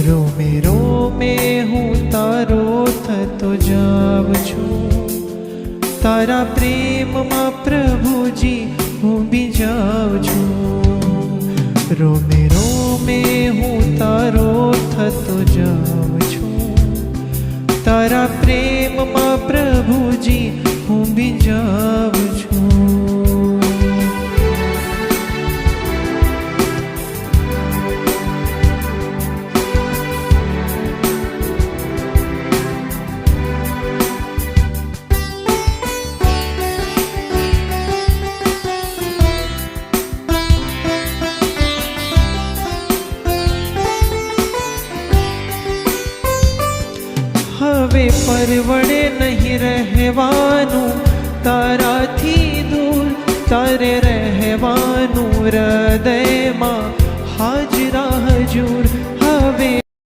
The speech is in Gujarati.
રોમે રોમે હું તારો થતો જાઉં છું, તારા પ્રેમમાં પ્રભુજી હું બીજાઉં છું। રોમે રોમે હું તારો થતો જાઉં છું, તારા પ્રેમમાં પ્રભુજી હું બીજાઉં છું। હવે પરવડે નહીં રહેવાનું તારાથી દૂર, તારે રહેવાનું હૃદયમાં હાજરા હજૂર।